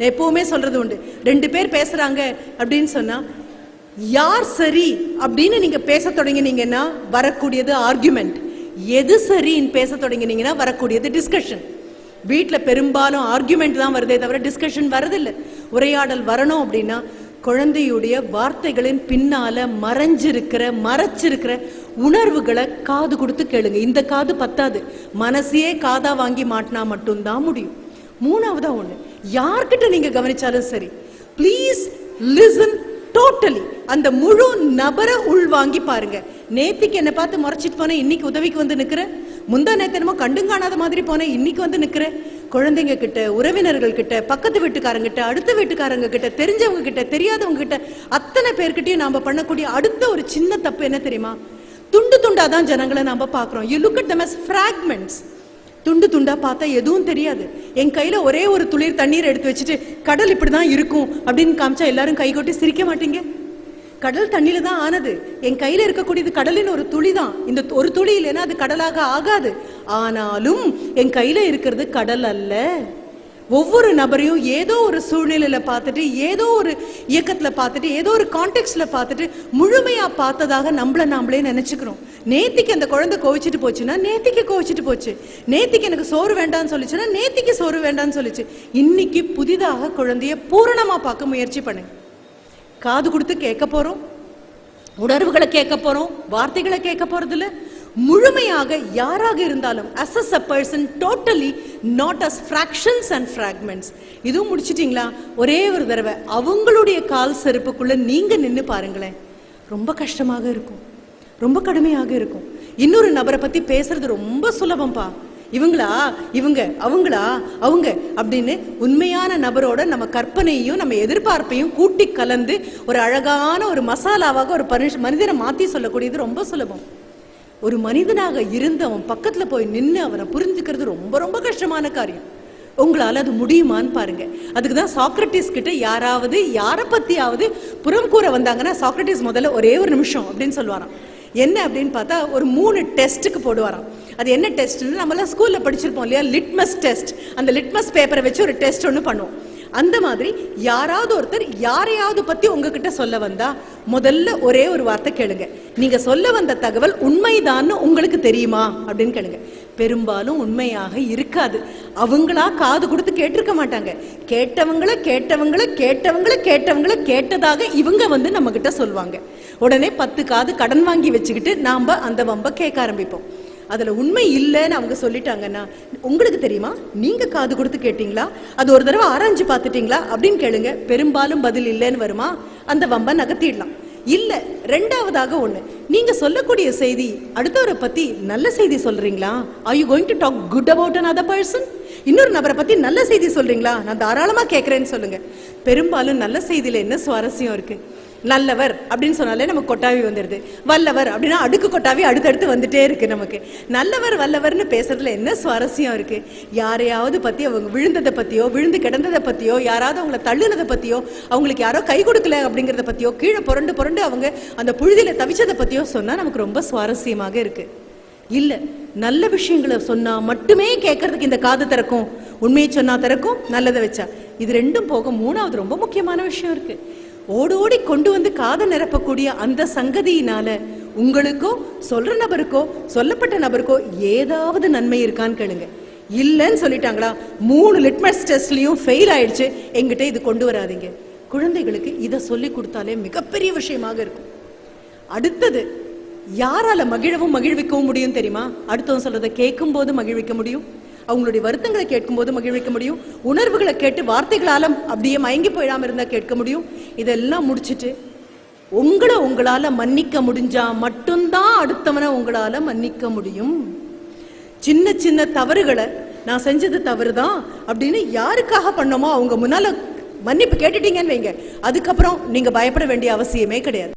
எப்பவுமே சொல்றது உண்டு, 2 பேர் பேசுறாங்க அப்படின்னு சொன்னா யார் சரி அப்படின்னு நீங்க பேச தொடங்கினீங்கன்னா வரக்கூடியது ஆர்குமெண்ட், எது சரின்னு பேச தொடங்கினீங்கன்னா வரக்கூடியது டிஸ்கஷன். வீட்டில் பெரும்பாலும் ஆர்குமெண்ட் தான் வருதே தவிர டிஸ்கஷன் வரதில்லை. உரையாடல் வரணும் அப்படின்னா குழந்தையுடைய வார்த்தைகளின் பின்னால மறைச்சிருக்கிற உணர்வுகளை காது கொடுத்து கேளுங்க. இந்த காது பத்தாது, மனசையே காதா வாங்கி மாட்டினா மட்டும்தான் முடியும். 3வதா ஒண்ணு, யார்கிட்ட நீங்க கவனிச்சாலும் சரி, ப்ளீஸ் லிசன் டோட்டலி. அந்த முழு நபரை உள்வாங்கி பாருங்க. நேத்திக்கு என்ன பார்த்து முறைச்சிட்டு போனேன், இன்னைக்கு உதவிக்கு வந்து நிக்கிற. முந்தா நேத்தனமோ கண்டும் காணாத மாதிரி போனேன், இன்னைக்கு வந்து நிக்கிற. குழந்தைங்க கிட்ட, உறவினர்கள் கிட்ட, பக்கத்து வீட்டுக்காரங்க கிட்ட, அடுத்த வீட்டுக்காரங்க கிட்ட, தெரிஞ்சவங்க கிட்ட, தெரியாதவங்க கிட்ட, அத்தனை பேர்கிட்டயும் நாம பண்ணக்கூடிய அடுத்த ஒரு சின்ன தப்பு என்ன தெரியுமா? துண்டு துண்டாதான் ஜனங்களை நாம பாக்குறோம். You look at them as fragments. துண்டு துண்டா பார்த்தா எதுவும் தெரியாது. என் கையில ஒரே ஒரு துளிர் தண்ணீர் எடுத்து வச்சுட்டு கடல் இப்படிதான் இருக்கும் அப்படின்னு காமிச்சா எல்லாரும் கை கொட்டி சிரிக்க மாட்டீங்க? கடல் தண்ணியில தான் ஆனது. என் கையில இருக்கக்கூடியது கடலின் ஒரு துளி தான். இந்த ஒரு துளி இல்லைன்னா அது கடலாக ஆகாது. ஆனாலும் என் கையில இருக்கிறது கடல் அல்ல. ஒவ்வொரு நபரையும் ஏதோ ஒரு சூழ்நிலையில பார்த்துட்டு, ஏதோ ஒரு இயக்கத்துல பார்த்துட்டு, ஏதோ ஒரு கான்டெக்ட்ல பார்த்துட்டு முழுமையா பார்த்ததாக நாமளே நினைச்சுக்கிறோம். நேத்திக்கு அந்த குழந்தை கோவிச்சுட்டு போச்சுன்னா நேத்திக்கு கோவிச்சுட்டு போச்சு. நேத்திக்கு எனக்கு சோறு வேண்டாம்னு சொல்லிச்சுன்னா நேத்திக்கு சோறு வேண்டாம்னு சொல்லிச்சு. இன்னைக்கு புதிதாக குழந்தைய பூரணமா பார்க்க முயற்சி பண்ணுங்க. காது கொடுத்து கேட்க போறோம், உணர்வுகளை கேட்க போறோம், வார்த்தைகளை கேட்க போறது இல்ல. முழுமையாக யாராக இருந்தாலும் as a person, totally, not as fractions and fragments. இதுவும் முடிச்சிட்டீங்களா? ஒரே ஒரு தடவை அவங்களுடைய கால் செருப்புக்குள்ள நீங்க நின்று பாருங்களேன். ரொம்ப கஷ்டமாக இருக்கும், ரொம்ப கடுமையாக இருக்கும். இன்னொரு நபரை பத்தி பேசுறது ரொம்ப சுலபம்பா. இவங்களா, இவங்க, அவங்களா, அவங்க அப்படின்னு உண்மையான நபரோட நம்ம கற்பனையும் நம்ம எதிர்பார்ப்பையும் கூட்டி கலந்து ஒரு அழகான ஒரு மசாலாவாக ஒரு மனிதனை மாத்தி சொல்லக்கூடியது ரொம்ப சுலபம். ஒரு மனிதனாக இருந்து அவன் பக்கத்துல போய் நின்று அவனை புரிஞ்சுக்கிறது ரொம்ப ரொம்ப கஷ்டமான காரியம். உங்களால அது முடியுமான்னு பாருங்க. அதுக்குதான் சாக்ரட்டிஸ் கிட்ட யாரை பத்தியாவது புறம் கூற வந்தாங்கன்னா சாக்ரட்டிஸ் முதல்ல ஒரே ஒரு நிமிஷம் அப்படின்னு சொல்லுவாராம். என்ன அப்படின்னு பார்த்தா ஒரு 3 டெஸ்ட்டுக்கு போடுவாராம். அது என்ன டெஸ்ட்னு நம்மளாம் ஸ்கூல்ல படிச்சிருப்போம் இல்லையா? Litmus test. அந்த லிட்மஸ் பேப்பரை வச்சு ஒரு டெஸ்ட் ஒன்று பண்ணுவோம். அந்த மாதிரி யாராவது ஒருத்தர் யாரையாவது பத்தி உங்ககிட்ட சொல்ல வந்தா முதல்ல ஒரே ஒரு வார்த்தை கேளுங்க. நீங்க சொல்ல வந்த தகவல் உண்மைதான் உங்களுக்கு தெரியுமா அப்படின்னு கேளுங்க. பெரும்பாலும் உண்மையாக இருக்காது. அவங்களா காது கொடுத்து கேட்டிருக்க மாட்டாங்க. கேட்டவங்கள கேட்டதாக இவங்க வந்து நம்ம கிட்ட சொல்லுவாங்க. உடனே 10 காது கடன் வாங்கி வச்சுக்கிட்டு நாம அந்த வம்ப கேட்க ஆரம்பிப்போம். அதுல உண்மை இல்லைன்னு அவங்க சொல்லிட்டாங்கன்னா உங்களுக்கு தெரியுமா, நீங்க காது கொடுத்து கேட்டீங்களா, அது ஒரு தடவை ஆராய்ஞ்சு பார்த்துட்டீங்களா அப்படின்னு கேளுங்க. பெரும்பாலும் பதில் இல்லைன்னு வருமா, அந்த வம்ப நகர்த்திடலாம். இல்ல, 2வதாக ஒண்ணு, நீங்க சொல்லக்கூடிய செய்தி அடுத்தவரை பத்தி நல்ல செய்தி சொல்றீங்களா? Are you going to talk good about another person? இன்னொரு நபரை பத்தி நல்ல செய்தி சொல்றீங்களா? நான் தாராளமா கேட்கறேன்னு சொல்லுங்க. பெரும்பாலும் நல்ல செய்தியில என்ன சுவாரஸ்யம் இருக்கு? நல்லவர் அப்படின்னு சொன்னாலே நமக்கு கொட்டாவி வந்துடுது. வல்லவர் அப்படின்னா அடுக்கு கொட்டாவி அடுத்தடுத்து வந்துட்டே இருக்கு நமக்கு. நல்லவர் வல்லவர்னு பேசுறதுல என்ன சுவாரஸ்யம் இருக்கு? யாரையாவது பத்தி, அவங்க விழுந்ததை பத்தியோ, விழுந்து கிடந்ததை பத்தியோ, யாராவது அவங்களை தள்ளுனதை பத்தியோ, அவங்களுக்கு யாரோ கை கொடுக்கல அப்படிங்கிறத பத்தியோ, கீழே புரண்டு அவங்க அந்த புழுதியில தவிச்சதை பத்தியோ சொன்னா நமக்கு ரொம்ப சுவாரஸ்யமாக இருக்கு. இல்ல, நல்ல விஷயங்களை சொன்னா மட்டுமே கேட்கறதுக்கு இந்த காது திறக்கும். உண்மையை சொன்னா திறக்கும், நல்லதை வச்சா. இது 2ம் போக 3வது ரொம்ப முக்கியமான விஷயம் இருக்கு. ஓடோடி கொண்டு வந்து காதை நிரப்பக்கூடிய அந்த சங்கதியினால உங்களுக்கோ சொல்ற நபருக்கோ சொல்லப்பட்ட நபருக்கோ ஏதாவது நன்மை இருக்கான்னு கேளுங்க. இல்லைன்னு சொல்லிட்டாங்களா, 3 லிட்மஸ் டெஸ்ட்லயும் ஃபெயில் ஆயிடுச்சு, எங்கிட்ட இது கொண்டு வராதிங்க. குழந்தைகளுக்கு இதை சொல்லி கொடுத்தாலே மிகப்பெரிய விஷயமாக இருக்கும். அடுத்தது, யாரால மகிழ்விக்கவும் முடியும் தெரியுமா? அடுத்தவங்க சொல்றதை கேட்கும் போது மகிழ்விக்க முடியும், அவங்களுடைய வருத்தங்களை கேட்கும் போது மகிழ்விக்க முடியும், உணர்வுகளை கேட்டு வார்த்தைகளால அப்படியே மயங்கி போயிடாம இருந்தா கேட்க முடியும். இதெல்லாம் முடிச்சுட்டு உங்களால மன்னிக்க முடிஞ்சா மட்டும்தான் அடுத்தவனை உங்களால மன்னிக்க முடியும். சின்ன சின்ன தவறுகளை நான் செஞ்சது தவறுதான் அப்படின்னு யாருக்காக பண்ணோமோ அவங்க முன்னால மன்னிப்பு கேட்டுட்டீங்கன்னு வைங்க, அதுக்கப்புறம் நீங்க பயப்பட வேண்டிய அவசியமே கிடையாது.